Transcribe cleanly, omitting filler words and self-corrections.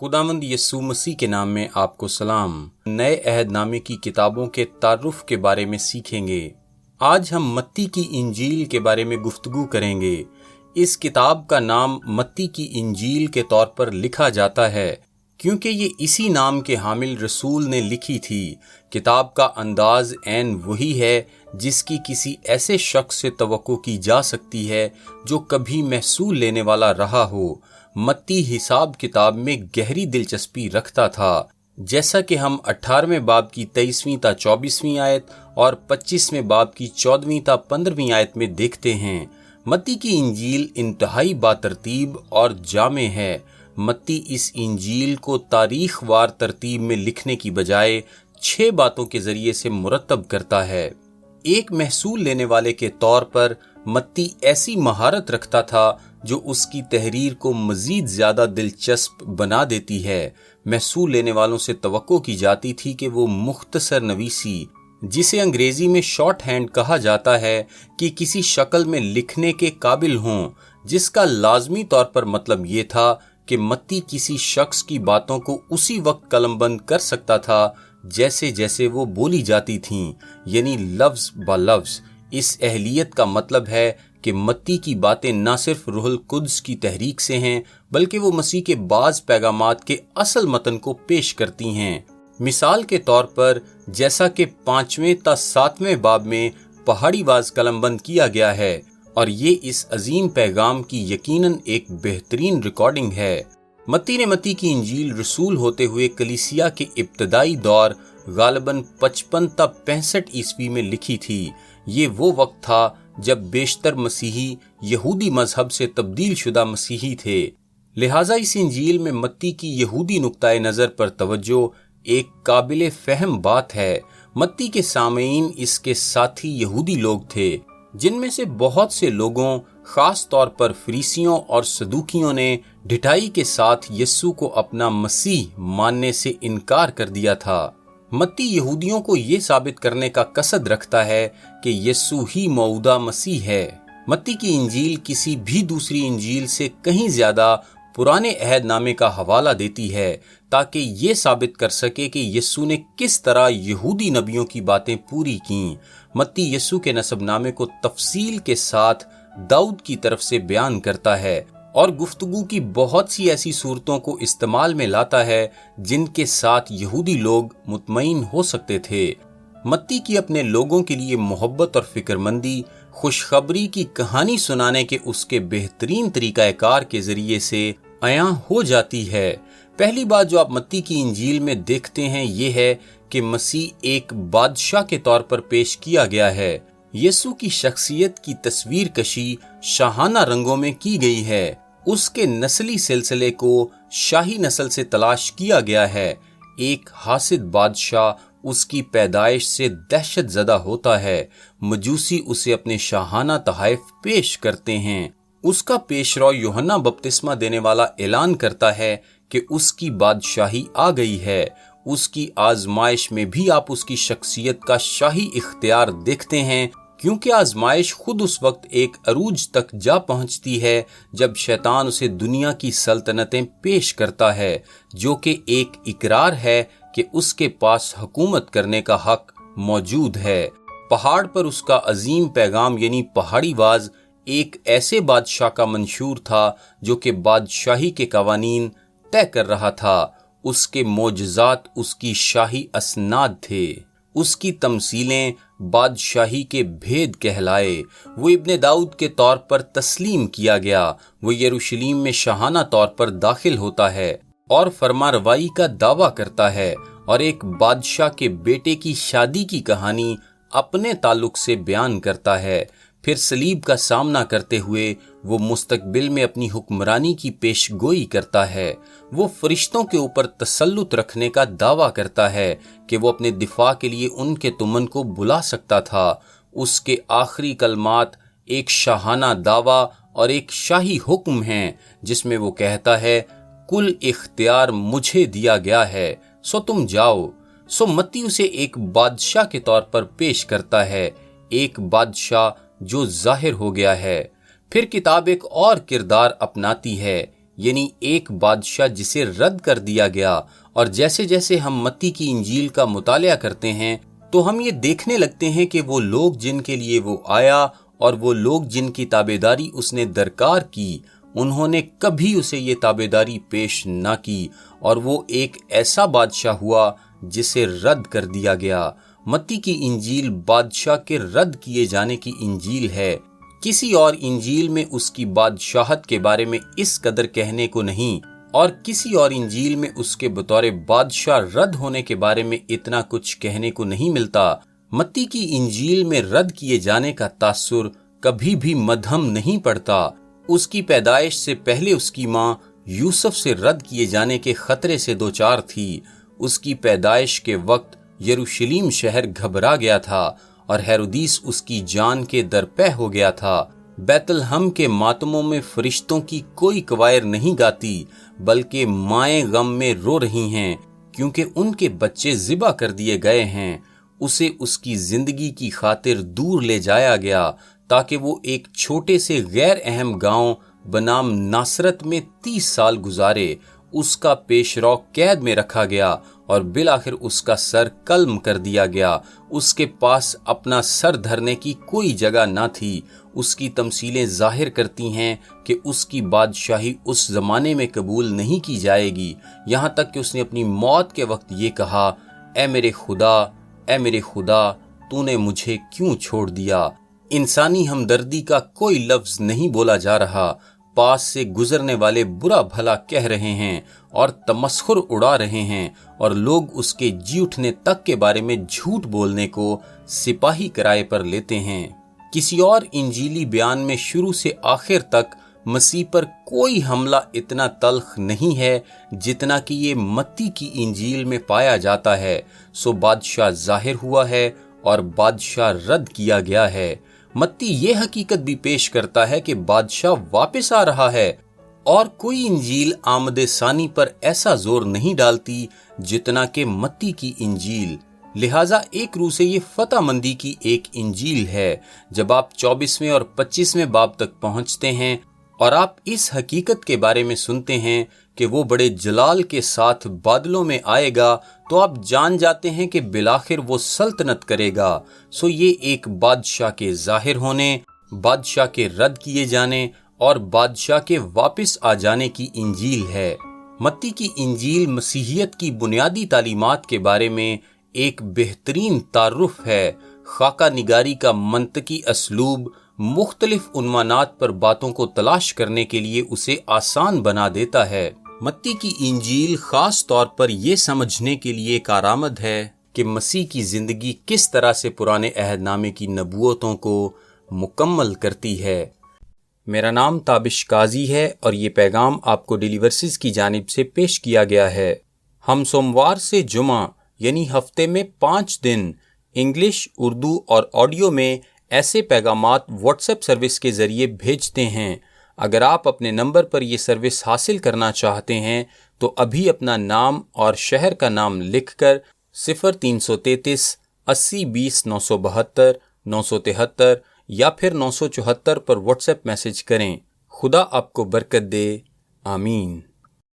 خداوند یسوع مسیح کے نام میں آپ کو سلام۔ نئے عہد نامے کی کتابوں کے تعارف کے بارے میں سیکھیں گے۔ آج ہم متی کی انجیل کے بارے میں گفتگو کریں گے۔ اس کتاب کا نام متی کی انجیل کے طور پر لکھا جاتا ہے کیونکہ یہ اسی نام کے حامل رسول نے لکھی تھی۔ کتاب کا انداز عین وہی ہے جس کی کسی ایسے شخص سے توقع کی جا سکتی ہے جو کبھی محصول لینے والا رہا ہو۔ متی حساب کتاب میں گہری دلچسپی رکھتا تھا، جیسا کہ ہم 18ویں باب کی 23ویں تا 24ویں آیت اور 25ویں باب کی 14ویں تا 15ویں آیت میں دیکھتے ہیں۔ متی کی انجیل انتہائی باترتیب اور جامع ہے۔ متی اس انجیل کو تاریخ وار ترتیب میں لکھنے کی بجائے 6 باتوں کے ذریعے سے مرتب کرتا ہے۔ ایک محصول لینے والے کے طور پر متی ایسی مہارت رکھتا تھا جو اس کی تحریر کو مزید زیادہ دلچسپ بنا دیتی ہے۔ محصول لینے والوں سے توقع کی جاتی تھی کہ وہ مختصر نویسی، جسے انگریزی میں شارٹ ہینڈ کہا جاتا ہے، کہ کسی شکل میں لکھنے کے قابل ہوں، جس کا لازمی طور پر مطلب یہ تھا کہ متی کسی شخص کی باتوں کو اسی وقت قلم بند کر سکتا تھا جیسے جیسے وہ بولی جاتی تھیں، یعنی لفظ با لفظ۔ اس اہلیت کا مطلب ہے کہ متی کی باتیں نہ صرف روح القدس کی تحریک سے ہیں بلکہ وہ مسیح کے بعض پیغامات کے اصل متن کو پیش کرتی ہیں۔ مثال کے طور پر جیسا کہ 5ویں تا 7ویں باب میں پہاڑی واز قلم بند کیا گیا ہے، اور یہ اس عظیم پیغام کی یقیناً ایک بہترین ریکارڈنگ ہے۔ متی نے متی کی انجیل رسول ہوتے ہوئے کلیسیا کے ابتدائی دور غالباً 55 تا 65 عیسوی میں لکھی تھی۔ یہ وہ وقت تھا جب بیشتر مسیحی یہودی مذہب سے تبدیل شدہ مسیحی تھے، لہٰذا اس انجیل میں متی کی یہودی نقطۂ نظر پر توجہ ایک قابل فہم بات ہے۔ متی کے سامعین اس کے ساتھی یہودی لوگ تھے، جن میں سے بہت سے لوگوں، خاص طور پر فریسیوں اور صدوقیوں نے ڈھٹائی کے ساتھ یسوع کو اپنا مسیح ماننے سے انکار کر دیا تھا۔ متی یہودیوں کو یہ ثابت کرنے کا قصد رکھتا ہے کہ یسوع ہی موعودہ مسیح ہے۔ متی کی انجیل کسی بھی دوسری انجیل سے کہیں زیادہ پرانے عہد نامے کا حوالہ دیتی ہے تاکہ یہ ثابت کر سکے کہ یسوع نے کس طرح یہودی نبیوں کی باتیں پوری کیں۔ متی یسوع کے نسب نامے کو تفصیل کے ساتھ داؤد کی طرف سے بیان کرتا ہے اور گفتگو کی بہت سی ایسی صورتوں کو استعمال میں لاتا ہے جن کے ساتھ یہودی لوگ مطمئن ہو سکتے تھے۔ متی کی اپنے لوگوں کے لیے محبت اور فکر مندی خوشخبری کی کہانی سنانے کے اس کے بہترین طریقہ کار کے ذریعے سے عیاں ہو جاتی ہے۔ پہلی بات جو آپ متی کی انجیل میں دیکھتے ہیں یہ ہے کہ مسیح ایک بادشاہ کے طور پر پیش کیا گیا ہے۔ یسوع کی شخصیت کی تصویر کشی شاہانہ رنگوں میں کی گئی ہے۔ اس کے نسلی سلسلے کو شاہی نسل سے تلاش کیا گیا ہے۔ ایک حاسد بادشاہ اس کی پیدائش سے دہشت زدہ ہوتا ہے۔ مجوسی اسے اپنے شاہانہ تحائف پیش کرتے ہیں۔ اس کا پیشرو یوحنا بپتسمہ دینے والا اعلان کرتا ہے کہ اس کی بادشاہی آ گئی ہے۔ اس کی آزمائش میں بھی آپ اس کی شخصیت کا شاہی اختیار دیکھتے ہیں، کیونکہ آزمائش خود اس وقت ایک عروج تک جا پہنچتی ہے جب شیطان اسے دنیا کی سلطنتیں پیش کرتا ہے، جو کہ ایک اقرار ہے کہ اس کے پاس حکومت کرنے کا حق موجود ہے۔ پہاڑ پر اس کا عظیم پیغام یعنی پہاڑی واز ایک ایسے بادشاہ کا منشور تھا جو کہ بادشاہی کے قوانین طے کر رہا تھا۔ اس کے معجزات اس کی شاہی اسناد تھے۔ اس کی تمثیلیں بادشاہی کے بھید کہلائے۔ وہ ابن داؤد کے طور پر تسلیم کیا گیا۔ وہ یروشلیم میں شاہانہ طور پر داخل ہوتا ہے اور فرمانروائی کا دعویٰ کرتا ہے، اور ایک بادشاہ کے بیٹے کی شادی کی کہانی اپنے تعلق سے بیان کرتا ہے۔ پھر صلیب کا سامنا کرتے ہوئے وہ مستقبل میں اپنی حکمرانی کی پیش گوئی کرتا ہے۔ وہ فرشتوں کے اوپر تسلط رکھنے کا دعویٰ کرتا ہے کہ وہ اپنے دفاع کے لیے ان کے تمن کو بلا سکتا تھا۔ اس کے آخری کلمات ایک شاہانہ دعویٰ اور ایک شاہی حکم ہیں جس میں وہ کہتا ہے، کل اختیار مجھے دیا گیا ہے، سو تم جاؤ۔ سو متی اسے ایک بادشاہ کے طور پر پیش کرتا ہے، ایک بادشاہ جو ظاہر ہو گیا ہے۔ پھر کتاب ایک اور کردار اپناتی ہے، یعنی ایک بادشاہ جسے رد کر دیا گیا۔ اور جیسے جیسے ہم متی کی انجیل کا مطالعہ کرتے ہیں تو ہم یہ دیکھنے لگتے ہیں کہ وہ لوگ جن کے لیے وہ آیا اور وہ لوگ جن کی تابعداری اس نے درکار کی، انہوں نے کبھی اسے یہ تابعداری پیش نہ کی، اور وہ ایک ایسا بادشاہ ہوا جسے رد کر دیا گیا۔ متی کی انجیل بادشاہ کے رد کیے جانے کی انجیل ہے۔ کسی اور انجیل میں اس کی بادشاہت کے بارے میں اس قدر کہنے کو نہیں، اور کسی اور انجیل میں اس کے بطور بادشاہ رد ہونے کے بارے میں اتنا کچھ کہنے کو نہیں ملتا۔ متی کی انجیل میں رد کیے جانے کا تاثر کبھی بھی مدھم نہیں پڑتا۔ اس کی پیدائش سے پہلے اس کی ماں یوسف سے رد کیے جانے کے خطرے سے دوچار تھی۔ اس کی پیدائش کے وقت یروشلیم شہر گھبرا گیا تھا اور ہیرودیس اس کی جان کے درپے ہو گیا تھا۔ بیت لحم کے ماتموں میں فرشتوں کی کوئی کوائر نہیں گاتی، بلکہ مائیں غم میں رو رہی ہیں کیونکہ ان کے بچے ذبح کر دیے گئے ہیں۔ اسے اس کی زندگی کی خاطر دور لے جایا گیا تاکہ وہ ایک چھوٹے سے غیر اہم گاؤں بنام ناصرت میں 30 سال گزارے۔ اس کا پیش رو قید میں رکھا گیا اور بالآخر اس کا سر قلم کر دیا گیا۔ اس کے پاس اپنا سر دھرنے کی کوئی جگہ نہ تھی۔ اس کی تمثیلیں ظاہر کرتی ہیں کہ اس کی بادشاہی اس زمانے میں قبول نہیں کی جائے گی، یہاں تک کہ اس نے اپنی موت کے وقت یہ کہا، اے میرے خدا، اے میرے خدا، تو نے مجھے کیوں چھوڑ دیا؟ انسانی ہمدردی کا کوئی لفظ نہیں بولا جا رہا۔ پاس سے گزرنے والے برا بھلا کہہ رہے ہیں اور تمسخر اڑا رہے ہیں، اور لوگ اس کے جی اٹھنے تک کے بارے میں جھوٹ بولنے کو سپاہی کرائے پر لیتے ہیں۔ کسی اور انجیلی بیان میں شروع سے آخر تک مسیح پر کوئی حملہ اتنا تلخ نہیں ہے جتنا کہ یہ متی کی انجیل میں پایا جاتا ہے۔ سو بادشاہ ظاہر ہوا ہے اور بادشاہ رد کیا گیا ہے۔ متی یہ حقیقت بھی پیش کرتا ہے کہ بادشاہ واپس آ رہا ہے، اور کوئی انجیل آمد ثانی پر ایسا زور نہیں ڈالتی جتنا کہ متی کی انجیل۔ لہٰذا ایک روح سے یہ فتح مندی کی ایک انجیل ہے۔ جب آپ 24ویں اور 25ویں باب تک پہنچتے ہیں اور آپ اس حقیقت کے بارے میں سنتے ہیں کہ وہ بڑے جلال کے ساتھ بادلوں میں آئے گا، تو آپ جان جاتے ہیں کہ بالآخر وہ سلطنت کرے گا۔ سو یہ ایک بادشاہ کے ظاہر ہونے، بادشاہ کے رد کیے جانے اور بادشاہ کے واپس آ جانے کی انجیل ہے۔ متی کی انجیل مسیحیت کی بنیادی تعلیمات کے بارے میں ایک بہترین تعارف ہے۔ خاکہ نگاری کا منطقی اسلوب مختلف عنوانات پر باتوں کو تلاش کرنے کے لیے اسے آسان بنا دیتا ہے۔ متی کی انجیل خاص طور پر یہ سمجھنے کے لیے کارآمد ہے کہ مسیح کی زندگی کس طرح سے پرانے عہد نامے کی نبوتوں کو مکمل کرتی ہے۔ میرا نام تابش قاضی ہے اور یہ پیغام آپ کو ڈیلی ورسز کی جانب سے پیش کیا گیا ہے۔ ہم سوموار سے جمعہ یعنی ہفتے میں 5 دن انگلش، اردو اور آڈیو میں ایسے پیغامات واٹس ایپ سروس کے ذریعے بھیجتے ہیں۔ اگر آپ اپنے نمبر پر یہ سروس حاصل کرنا چاہتے ہیں تو ابھی اپنا نام اور شہر کا نام لکھ کر 0333 80 20 972 973 یا پھر 974 پر واٹس ایپ میسج کریں۔ خدا آپ کو برکت دے، آمین۔